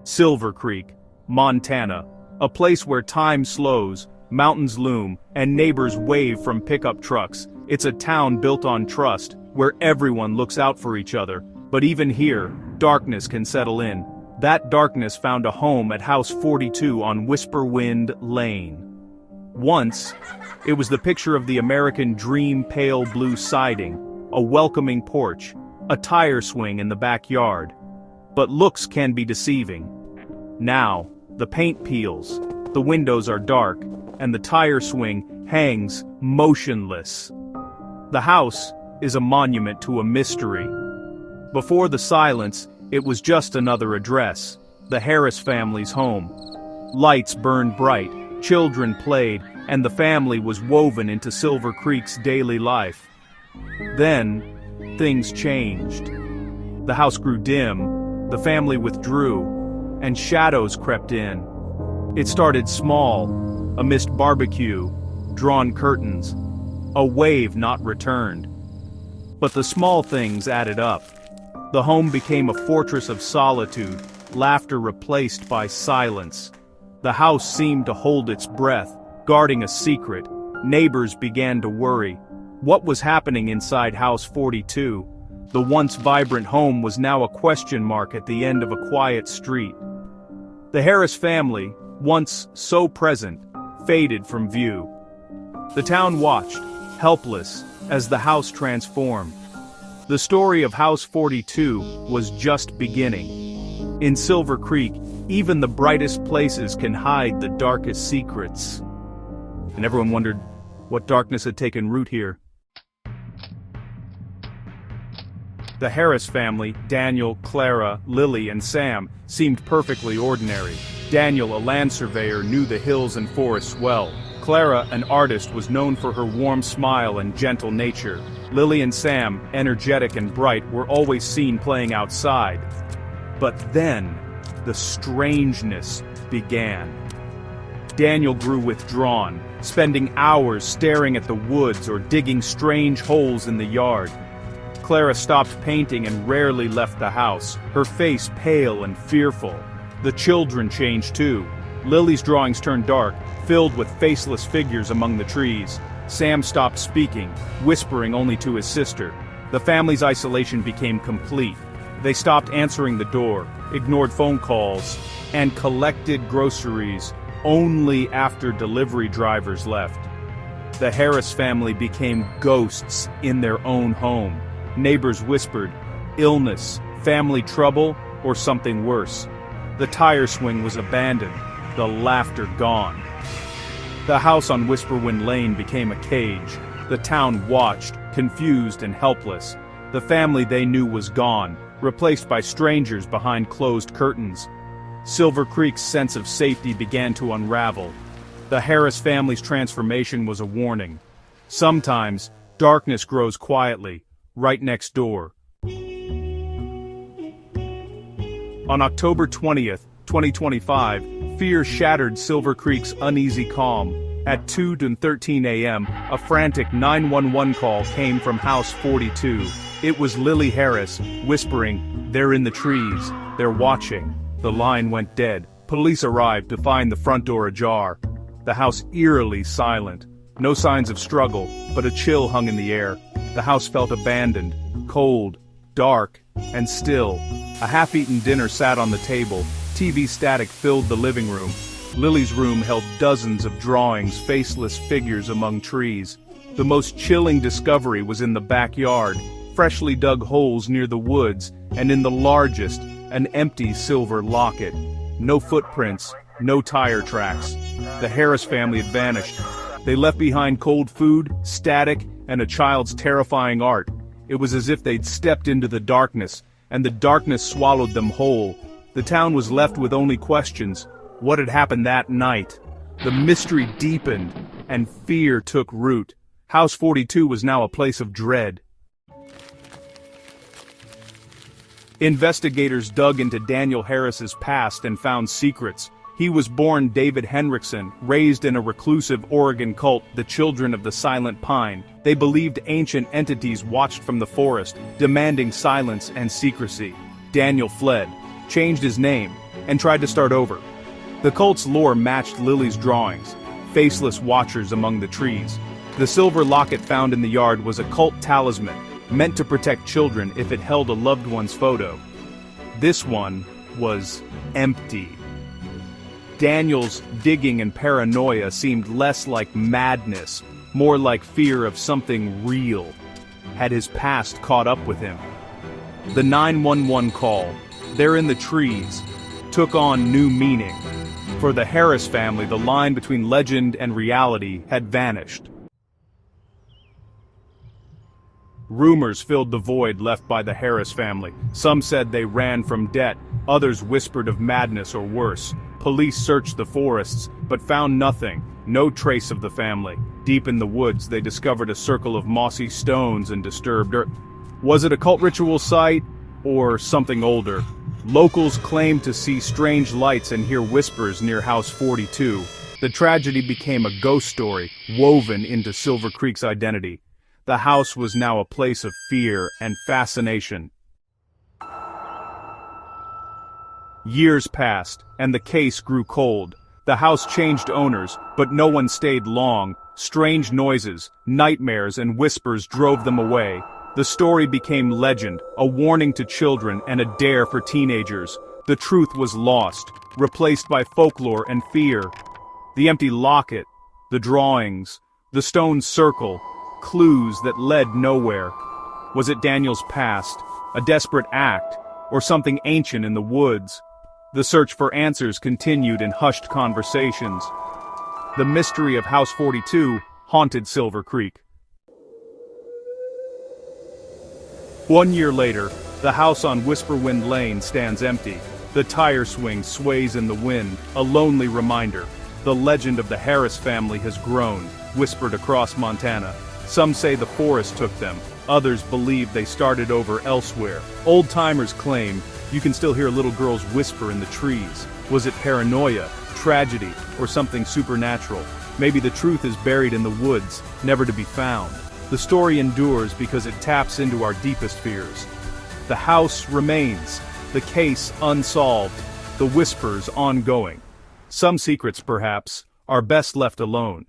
Silver Creek, Montana, a place where time slows, mountains loom, and neighbors wave from pickup trucks. It's a town built on trust, where everyone looks out for each other. But even here, darkness can settle in. That darkness found a home at House 42 on Whisperwind Lane. Once, it was the picture of the American dream: pale blue siding, a welcoming porch, a tire swing in the backyard. But looks can be deceiving. Now, the paint peels, the windows are dark, and the tire swing hangs motionless. The house is a monument to a mystery. Before the silence, it was just another address, the Harris family's home. Lights burned bright, children played, and the family was woven into Silver Creek's daily life. Then, things changed. The house grew dim, the family withdrew, and shadows crept in. It started small, a missed barbecue, drawn curtains, a wave not returned. But the small things added up. The home became a fortress of solitude, laughter replaced by silence. The house seemed to hold its breath, guarding a secret. Neighbors began to worry. What was happening inside House 42? The once vibrant home was now a question mark at the end of a quiet street. The Harris family, once so present, faded from view. The town watched, helpless, as the house transformed. The story of House 42 was just beginning. In Silver Creek, even the brightest places can hide the darkest secrets. And everyone wondered what darkness had taken root here. The Harris family, Daniel, Clara, Lily, and Sam, seemed perfectly ordinary. Daniel, a land surveyor, knew the hills and forests well. Clara, an artist, was known for her warm smile and gentle nature. Lily and Sam, energetic and bright, were always seen playing outside. But then, the strangeness began. Daniel grew withdrawn, spending hours staring at the woods or digging strange holes in the yard. Clara stopped painting and rarely left the house, her face pale and fearful. The children changed too. Lily's drawings turned dark, filled with faceless figures among the trees. Sam stopped speaking, whispering only to his sister. The family's isolation became complete. They stopped answering the door, ignored phone calls, and collected groceries only after delivery drivers left. The Harris family became ghosts in their own home. Neighbors whispered, illness, family trouble, or something worse. The tire swing was abandoned, the laughter gone. The house on Whisperwind Lane became a cage. The town watched, confused and helpless. The family they knew was gone, replaced by strangers behind closed curtains. Silver Creek's sense of safety began to unravel. The Harris family's transformation was a warning. Sometimes, darkness grows quietly, right next door. On October 20th, 2025, fear shattered Silver Creek's uneasy calm. At 2:13 a.m., a frantic 911 call came from House 42. It was Lily Harris, whispering, "They're in the trees. They're watching." The line went dead. Police arrived to find the front door ajar. The house eerily silent. No signs of struggle, but a chill hung in the air. The house felt abandoned, cold, dark, and still. A half-eaten dinner sat on the table. TV static filled the living room. Lily's room held dozens of drawings, faceless figures among trees. The most chilling discovery was in the backyard, freshly dug holes near the woods, and in the largest, an empty silver locket. No footprints, no tire tracks. The Harris family had vanished. They left behind cold food, static, and a child's terrifying art. It was as if they'd stepped into the darkness, and the darkness swallowed them whole. The town was left with only questions. What had happened that night? The mystery deepened, and fear took root. House 42 was now a place of dread. Investigators dug into Daniel Harris's past and found secrets. He was born David Henriksen, raised in a reclusive Oregon cult, the Children of the Silent Pine. They believed ancient entities watched from the forest, demanding silence and secrecy. Daniel fled, changed his name, and tried to start over. The cult's lore matched Lily's drawings, faceless watchers among the trees. The silver locket found in the yard was a cult talisman, meant to protect children if it held a loved one's photo. This one was empty. Daniel's digging and paranoia seemed less like madness, more like fear of something real. Had his past caught up with him? The 911 call, there in the trees, took on new meaning. For the Harris family, the line between legend and reality had vanished. Rumors filled the void left by the Harris family. Some said they ran from debt, others whispered of madness or worse. Police searched the forests, but found nothing, no trace of the family. Deep in the woods, they discovered a circle of mossy stones and disturbed earth. Was it a cult ritual site, or something older? Locals claimed to see strange lights and hear whispers near House 42. The tragedy became a ghost story, woven into Silver Creek's identity. The house was now a place of fear and fascination. Years passed, and the case grew cold. The house changed owners, but no one stayed long. Strange noises, nightmares, and whispers drove them away. The story became legend, a warning to children and a dare for teenagers. The truth was lost, replaced by folklore and fear. The empty locket, the drawings, the stone circle, clues that led nowhere. Was it Daniel's past, a desperate act, or something ancient in the woods? The search for answers continued in hushed conversations. The mystery of House 42 haunted Silver Creek. 1 year later, the house on Whisperwind Lane stands empty. The tire swing sways in the wind, a lonely reminder. The legend of the Harris family has grown, whispered across Montana. Some say the forest took them, others believe they started over elsewhere. Old-timers claim you can still hear little girls whisper in the trees. Was it paranoia, tragedy, or something supernatural? Maybe the truth is buried in the woods, never to be found. The story endures because it taps into our deepest fears. The house remains, the case unsolved, the whispers ongoing. Some secrets, perhaps, are best left alone.